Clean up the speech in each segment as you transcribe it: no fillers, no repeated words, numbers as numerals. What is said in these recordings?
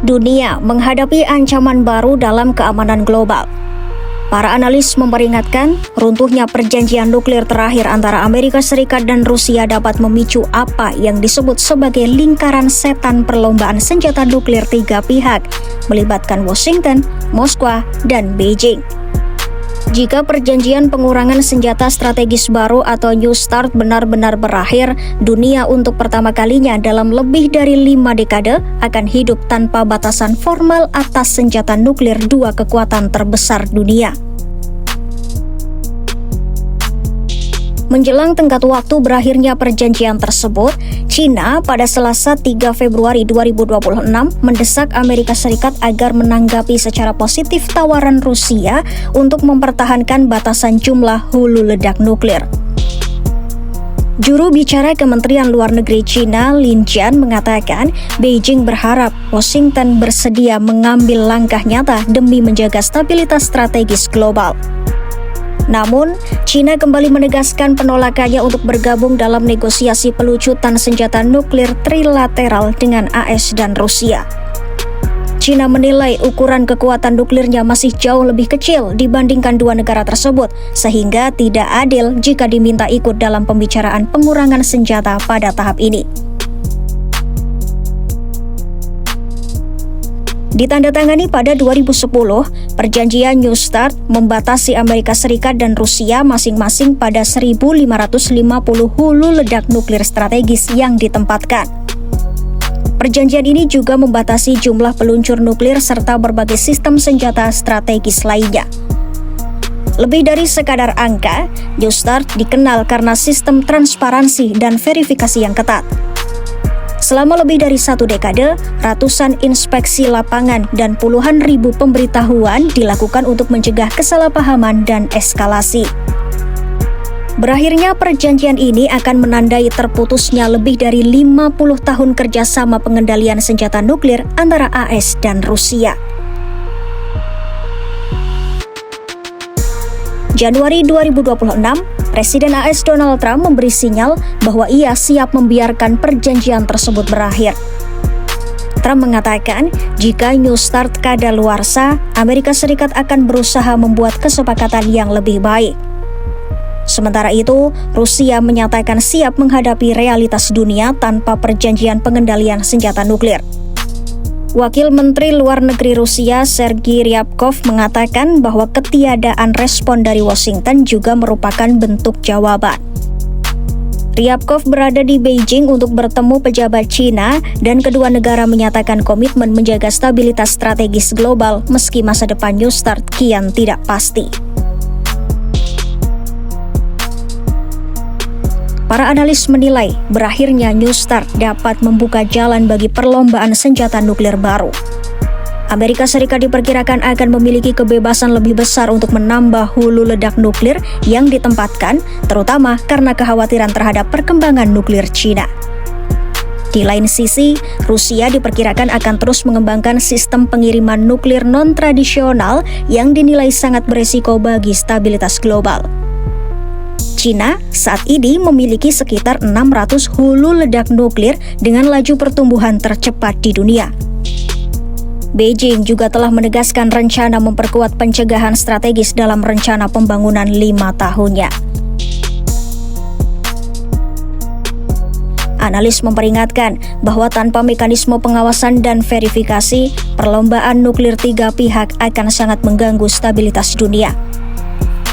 Dunia menghadapi ancaman baru dalam keamanan global. Para analis memperingatkan, runtuhnya perjanjian nuklir terakhir antara Amerika Serikat dan Rusia dapat memicu apa yang disebut sebagai lingkaran setan perlombaan senjata nuklir tiga pihak, melibatkan Washington, Moskwa, dan Beijing. Jika perjanjian pengurangan senjata strategis baru atau New START benar-benar berakhir, dunia untuk pertama kalinya dalam lebih dari 5 dekade akan hidup tanpa batasan formal atas senjata nuklir dua kekuatan terbesar dunia. Menjelang tenggat waktu berakhirnya perjanjian tersebut, China pada Selasa 3 Februari 2026 mendesak Amerika Serikat agar menanggapi secara positif tawaran Rusia untuk mempertahankan batasan jumlah hulu ledak nuklir. Juru bicara Kementerian Luar Negeri China, Lin Jian, mengatakan Beijing berharap Washington bersedia mengambil langkah nyata demi menjaga stabilitas strategis global. Namun, China kembali menegaskan penolakannya untuk bergabung dalam negosiasi pelucutan senjata nuklir trilateral dengan AS dan Rusia. China menilai ukuran kekuatan nuklirnya masih jauh lebih kecil dibandingkan dua negara tersebut, sehingga tidak adil jika diminta ikut dalam pembicaraan pengurangan senjata pada tahap ini. Ditandatangani pada 2010, perjanjian New START membatasi Amerika Serikat dan Rusia masing-masing pada 1.550 hulu ledak nuklir strategis yang ditempatkan. Perjanjian ini juga membatasi jumlah peluncur nuklir serta berbagai sistem senjata strategis lainnya. Lebih dari sekadar angka, New START dikenal karena sistem transparansi dan verifikasi yang ketat. Selama lebih dari 1 dekade, ratusan inspeksi lapangan dan puluhan ribu pemberitahuan dilakukan untuk mencegah kesalahpahaman dan eskalasi. Berakhirnya perjanjian ini akan menandai terputusnya lebih dari 50 tahun kerjasama pengendalian senjata nuklir antara AS dan Rusia. Januari 2026, Presiden AS Donald Trump memberi sinyal bahwa ia siap membiarkan perjanjian tersebut berakhir. Trump mengatakan, jika New START kadaluarsa, Amerika Serikat akan berusaha membuat kesepakatan yang lebih baik. Sementara itu, Rusia menyatakan siap menghadapi realitas dunia tanpa perjanjian pengendalian senjata nuklir. Wakil Menteri Luar Negeri Rusia, Sergei Ryabkov, mengatakan bahwa ketiadaan respon dari Washington juga merupakan bentuk jawaban. Ryabkov berada di Beijing untuk bertemu pejabat China dan kedua negara menyatakan komitmen menjaga stabilitas strategis global meski masa depan New START kian tidak pasti. Para analis menilai berakhirnya New START dapat membuka jalan bagi perlombaan senjata nuklir baru. Amerika Serikat diperkirakan akan memiliki kebebasan lebih besar untuk menambah hulu ledak nuklir yang ditempatkan, terutama karena kekhawatiran terhadap perkembangan nuklir China. Di lain sisi, Rusia diperkirakan akan terus mengembangkan sistem pengiriman nuklir non-tradisional yang dinilai sangat beresiko bagi stabilitas global. China saat ini memiliki sekitar 600 hulu ledak nuklir dengan laju pertumbuhan tercepat di dunia. Beijing juga telah menegaskan rencana memperkuat pencegahan strategis dalam rencana pembangunan 5 tahunnya. Analis memperingatkan bahwa tanpa mekanisme pengawasan dan verifikasi, perlombaan nuklir tiga pihak akan sangat mengganggu stabilitas dunia.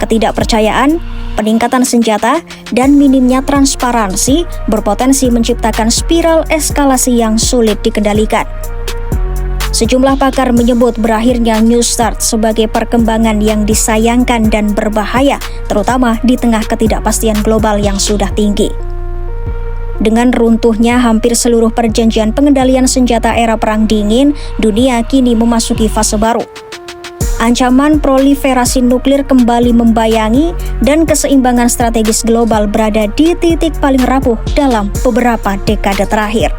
Ketidakpercayaan, peningkatan senjata, dan minimnya transparansi berpotensi menciptakan spiral eskalasi yang sulit dikendalikan. Sejumlah pakar menyebut berakhirnya New START sebagai perkembangan yang disayangkan dan berbahaya, terutama di tengah ketidakpastian global yang sudah tinggi. Dengan runtuhnya hampir seluruh perjanjian pengendalian senjata era Perang Dingin, dunia kini memasuki fase baru. Ancaman proliferasi nuklir kembali membayangi dan keseimbangan strategis global berada di titik paling rapuh dalam beberapa dekade terakhir.